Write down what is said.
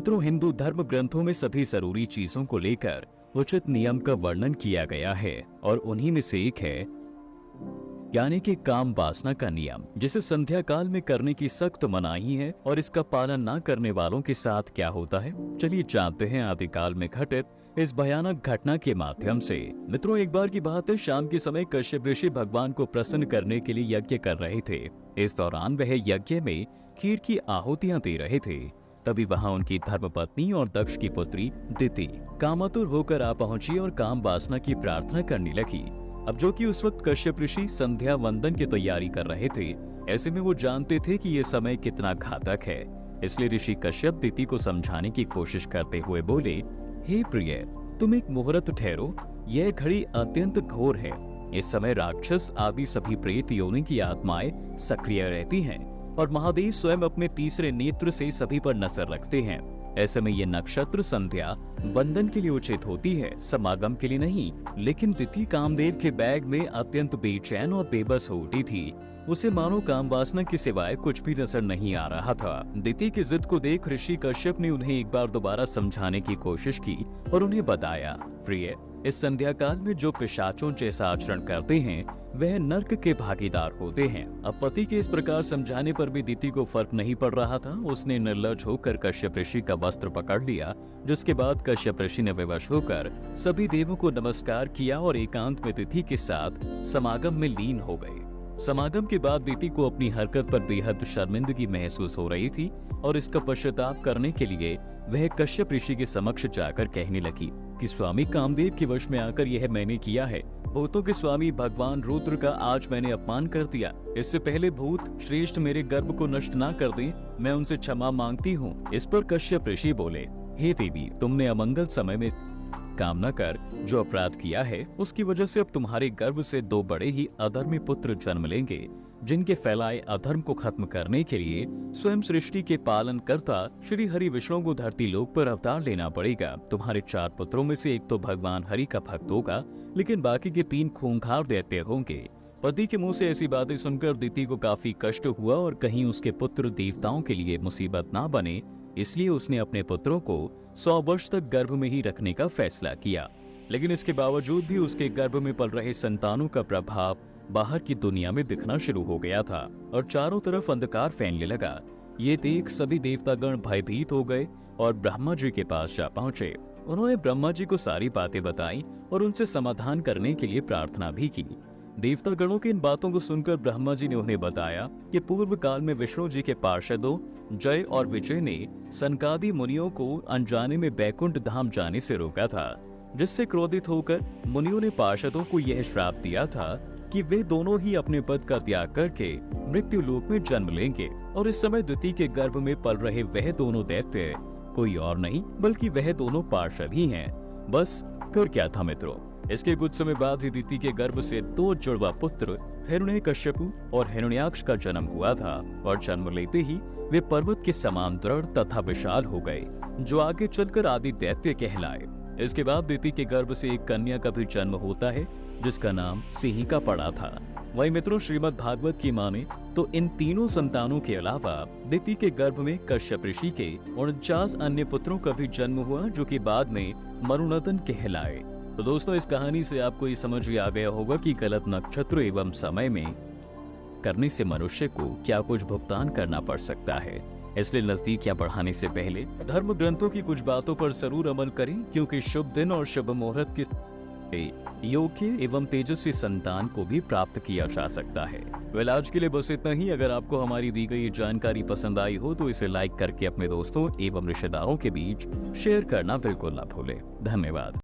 मित्रों, हिंदू धर्म ग्रंथों में सभी जरूरी चीजों को लेकर उचित नियम का वर्णन किया गया है और उन्हीं में से एक है यानी कि काम वासना का नियम, जिसे संध्या काल में करने की सख्त मनाही है। और इसका पालन न करने वालों के साथ क्या होता है, चलिए जानते हैं आदिकाल में घटित इस भयानक घटना के माध्यम से। मित्रों, एक बार की बात है, शाम के समय कश्यप ऋषि भगवान को प्रसन्न करने के लिए यज्ञ कर रहे थे। इस दौरान वह यज्ञ में खीर की आहुतियां दे रहे थे। तभी वहां उनकी धर्मपत्नी और दक्ष की पुत्री दिति कामातुर होकर आ पहुंची और काम वासना की प्रार्थना करने लगी। अब जो कि उस वक्त कश्यप ऋषि संध्या वंदन की तैयारी कर रहे थे। ऐसे में वो जानते थे कि ये समय कितना घातक है, इसलिए ऋषि कश्यप दिति को समझाने की कोशिश करते हुए बोले, हे प्रिय, तुम एक मुहूर्त ठहरो, यह घड़ी अत्यंत घोर है। इस समय राक्षस आदि सभी प्रेत योनि की आत्माएं सक्रिय रहती हैं और महादेव स्वयं अपने तीसरे नेत्र से सभी पर नजर रखते हैं। ऐसे में ये नक्षत्र संध्या वंदन के लिए उचित होती है, समागम के लिए नहीं। लेकिन दिति कामदेव के बैग में अत्यंत बेचैन और बेबस हो उठी थी। उसे मानो काम वासना के सिवाय कुछ भी नजर नहीं आ रहा था। दिति की जिद को देख ऋषि कश्यप ने उन्हें एक बार दोबारा समझाने की कोशिश की और उन्हें बताया, प्रिय, इस संध्या काल में जो पिशाचों जैसा आचरण करते हैं वह नर्क के भागीदार होते हैं। अब पति के इस प्रकार समझाने पर भी दिति को फर्क नहीं पड़ रहा था। उसने निर्लज होकर कश्यप ऋषि का वस्त्र पकड़ लिया, जिसके बाद कश्यप ऋषि ने विवश होकर सभी देवों को नमस्कार किया और एकांत में दिति के साथ समागम में लीन हो गए। समागम के बाद दिति को अपनी हरकत पर बेहद शर्मिंदगी महसूस हो रही थी और इसका पश्चाताप करने के लिए वह कश्यप ऋषि के समक्ष जाकर कहने लगी कि स्वामी कामदेव के वश में आकर यह मैंने किया है। भूतों के स्वामी भगवान रुद्र का आज मैंने अपमान कर दिया। इससे पहले भूत श्रेष्ठ मेरे गर्भ को नष्ट ना कर दें, मैं उनसे क्षमा मांगती हूँ। इस पर कश्यप ऋषि बोले, हे देवी, तुमने अमंगल समय में कामना कर जो अपराध किया है, उसकी वजह से अब तुम्हारे गर्भ से दो बड़े ही अधर्मी पुत्र जन्म लेंगे, जिनके फैलाए अधर्म को खत्म करने के लिए स्वयं सृष्टि के पालन करता श्री हरि विष्णु को धरती लोक पर अवतार लेना पड़ेगा। तुम्हारे 4 पुत्रों में से एक तो भगवान हरि का भक्त होगा, लेकिन बाकी के 3 खूंखार दैत्य होंगे। पति के मुंह से ऐसी बातें सुनकर दिति को काफी कष्ट हुआ और कहीं उसके पुत्र देवताओं के लिए मुसीबत ना बने, इसलिए उसने अपने पुत्रों को 100 वर्ष तक गर्भ में ही रखने का फैसला किया। लेकिन इसके बावजूद भी उसके गर्भ में पल रहे संतानों का प्रभाव बाहर की दुनिया में दिखना शुरू हो गया था और चारों तरफ अंधकार फैलने लगा। ये देख सभी देवतागण भयभीत हो गए और ब्रह्मा जी के पास जा पहुंचे। उन्होंने ब्रह्मा जी को सारी बातें बताई और उनसे समाधान करने के लिए प्रार्थना भी की। देवतागणों की इन बातों को सुनकर ब्रह्मा जी ने उन्हें बताया कि पूर्व काल में विष्णु जी के पार्षदों जय और विजय ने सनकादि मुनियों को अनजाने में बैकुंठ धाम जाने से रोका था, जिससे क्रोधित होकर मुनियों ने पार्षदों को यह श्राप दिया था कि वे दोनों ही अपने पद का त्याग करके मृत्यु लोक में जन्म लेंगे। और इस समय दिति के गर्भ में पल रहे वह दोनों दैत्य कोई और नहीं बल्कि वह दोनों पार्षद ही हैं। बस फिर क्या था मित्रों, इसके कुछ समय बाद ही दिति के गर्भ से 2 जुड़वा पुत्र हिरण्यकश्यपु और हिरण्याक्ष का जन्म हुआ था और जन्म लेते ही वे पर्वत के समान दृढ़ तथा विशाल हो गए, जो आगे चलकर आदि दैत्य कहलाए। इसके बाद दिति के गर्भ से एक कन्या का भी जन्म होता है, जिसका नाम सिंहिका पड़ा था। वही मित्रों, श्रीमद् भागवत की माने तो इन तीनों संतानों के अलावा दिति के गर्भ में कश्यप ऋषि के 49 अन्य पुत्रों का भी जन्म हुआ, जो कि बाद में मरुनदन कहलाए। तो दोस्तों, इस कहानी से आपको ये समझ आ गया होगा कि गलत नक्षत्र एवं समय में करने से मनुष्य को क्या कुछ भुगतान करना पड़ सकता है। इसलिए नजदीकियां बढ़ाने से पहले धर्म ग्रंथों की कुछ बातों पर जरूर अमल करें, क्योंकि शुभ दिन और शुभ मुहूर्त के योग्य एवं तेजस्वी संतान को भी प्राप्त किया जा सकता है। वेल, आज के लिए बस इतना ही। अगर आपको हमारी दी गई जानकारी पसंद आई हो तो इसे लाइक करके अपने दोस्तों एवं रिश्तेदारों के बीच शेयर करना बिल्कुल ना भूलें। धन्यवाद।